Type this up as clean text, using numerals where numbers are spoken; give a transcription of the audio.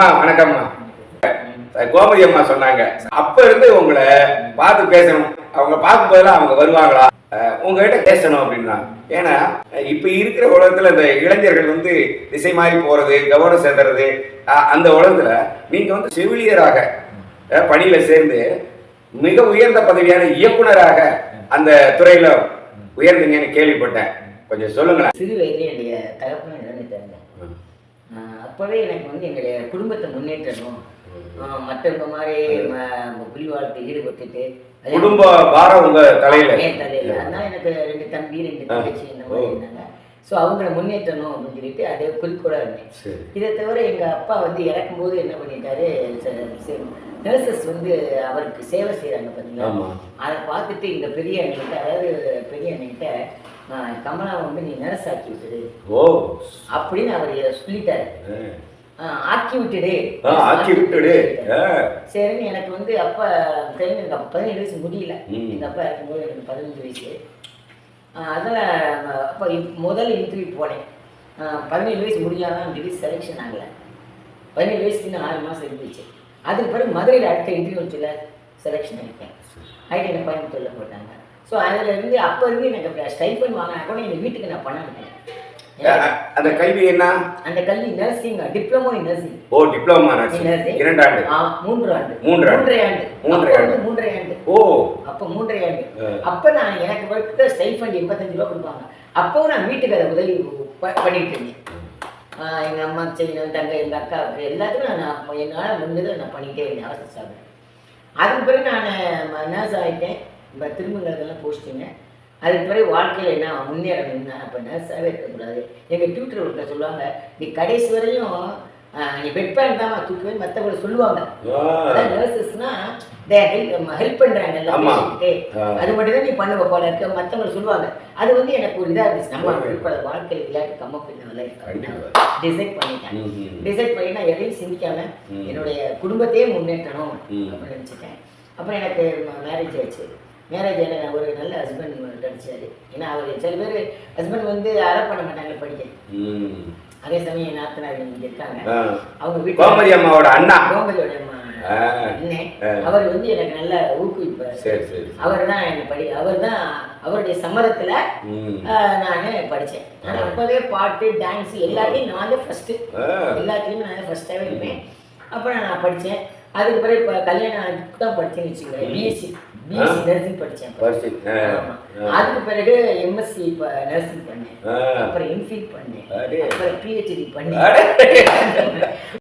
அம்மா வணக்கம்மா. கோமதி அம்மா சொன்னாங்க அப்ப இருந்து உங்களை பார்த்து பேசணும், அவங்க பார்க்கும் போதெல்லாம் அவங்க வருவாங்களா உங்ககிட்ட பேசணும் அப்படின்னா. ஏன்னா இப்ப இருக்கிற உலகத்துல இந்த இளைஞர்கள் வந்து திசை மாறி போறது, கவனம் செலுத்துறது, அந்த உலகத்துல நீங்க வந்து செவிலியராக பணியில சேர்ந்து மிக உயர்ந்த பதவியான இயக்குனராக அந்த துறையில உயர்ந்தீங்கன்னு கேள்விப்பட்டேன். கொஞ்சம் சொல்லுங்களேன். சிறு வயதிலே என்னுடைய தகப்பனை இழந்துட்டாங்க. அப்போவே எனக்கு வந்து எங்களுடைய குடும்பத்தை முன்னேற்றணும், மற்றவங்க மாதிரி புலிவாழ்த்து ஈடுபட்டுட்டு குடும்ப பாரம் உங்க தலையில அதனால எனக்கு 2 தம்பி 2 தங்கச்சி இந்த மாதிரி இருந்தாங்க. ஸோ அவங்கள முன்னேற்றணும் அப்படின்னு சொல்லிட்டு அதே குறிக்கோளாக இருந்தேன். இதை தவிர எங்கள் அப்பா வந்து இறக்கும்போது என்ன பண்ணிட்டாரு, நர்சஸ் வந்து அவருக்கு சேவை செய்கிறாங்க பார்த்தீங்களா, அதை பார்த்துட்டு இந்த பெரிய அண்ணிக்கிட்ட, அதாவது பெரிய அண்ணிக்கிட்ட கமலா வந்து நீ நர்ஸ் ஆக்கி விட்டுடு அப்படின்னு அவர் சொல்லிட்டாரு. ஆக்கி விட்டுடு. சரின்னு எனக்கு வந்து அப்பா எனக்கு 17 வயசு முடியல. எங்கள் அப்பா இருக்கும்போது எனக்கு 15 வயசு. அதில் அப்போ முதல் இன்டர்வியூ போனேன். 17 வயசு முடிஞ்சாதான் சொல்லி செலெக்ஷன் ஆகலை. 17 வயசுக்கு இன்னும் 6 மாதம் இருந்துச்சு. அதுக்கு பிறகு மதுரையில் அடுத்த இன்டர்வியூ வச்சுல செலெக்ஷன் ஆகிட்டேன். ஆகிட்டு என்னை கோயம்புத்தூரில் போட்டாங்க. ஸோ அதில் இருந்து அப்போ இருந்து எனக்கு ஸ்டைஃபன் வாங்கினா கூட எங்கள் வீட்டுக்கு நான் பண்ண மாட்டேன். அந்த கல்வி என்ன? அந்த கல்வி nursing, diploma in nursing. Diploma nursing 2 ஆண்டு. 3 ஆண்டு. 3 ஆண்டு. அப்போ 3 ஆண்டு. அப்போ நான் எனக்கு வரைக்கும் ஸ்டைஃபண்ட் 85 ரூபா கொடுப்பாங்க. அப்போ நான் வீட்டுக்கு அதை உதவி பண்ணிட்டு இருந்தேன். எங்கள் அம்மா செய்யணும், தங்க எங்கள் அக்கா எல்லாத்துக்கும் நான் என்னால் முடிஞ்சதை நான் பண்ணிகிட்டே இருந்தேன். அவசர சாப்பிட்டேன். அதுக்கு பிறகு நான் நர்ஸ் ஆகிட்டேன். இப்போ திருமங்கலத்தெல்லாம் போஸ்ட்டுங்க. அதுக்கு பிறகு வாழ்க்கையில் என்ன முன்னேறணும்னா அப்போ நர்ஸாகவே இருக்கக்கூடாது. எங்கள் டியூட்டர் ஒருத்தர் சொல்லுவாங்க, நீ கடைசி வரையும் நீ பெட் பேன் தான் தூக்குவே மற்றவங்களை சொல்லுவாங்க. அதான் நர்சஸ்னா ஹெல்ப் பண்ணுறாங்க எல்லாம். அது மட்டும் தான் நீ பண்ணுவ போல இருக்க மற்றவங்களை சொல்லுவாங்க. அது வந்து எனக்கு ஒரு இதாக இருந்துச்சு. நம்ம வாழ்க்கையில் விளையாட்டு கம்மப்பின்னு டிசைட் பண்ணிட்டேன். டிசைட் பண்ணி நான் எதையும் சிந்திக்காம என்னுடைய குடும்பத்தையே முன்னேற்றணும் அப்படின்னு நினச்சிட்டேன். அப்புறம் எனக்கு மேரேஜ் ஆச்சு. மேரேஜ் எனக்கு ஒரு நல்ல ஹஸ்பண்ட் கிடைச்சாரு. ஏன்னா அவர் சில பேர் ஹஸ்பண்ட் வந்து அரெஸ்ட் பண்ண மாட்டாங்க படிக்க. அதே சமயம் என் நாத்தனார் இங்கே இருக்காங்க. அவங்க வீட்டு கோமதி அம்மாவோட அண்ணா, கோமதியோட அம்மா அண்ணன், அவர் வந்து எனக்கு நல்ல ஊக்குவிப்பார். அவர் தான் என்னை அவர் தான் அவருடைய சம்மதத்தில் நான் படித்தேன். நான் அப்போவே பாட்டு டான்ஸு எல்லாத்தையும் நான் தான் ஃபஸ்ட்டு, எல்லாத்துலேயுமே நான் தான் ஃபஸ்ட்டாகவே இருப்பேன். அப்புறம் நான் படித்தேன். அதுக்கு பிறகு இப்போ கல்யாணம் தான் படித்தேன்னு வச்சுக்கிறேன். பிஎஸ்சி நர்சிங் படித்தேன். அதுக்கு பிறகு எம்எஸ்சி இப்போ நர்சிங் பண்ணேன். அப்புறம் எம்ஃபில் பண்ணேன். அப்புறம் பிஹெச்டி பண்ணேன்.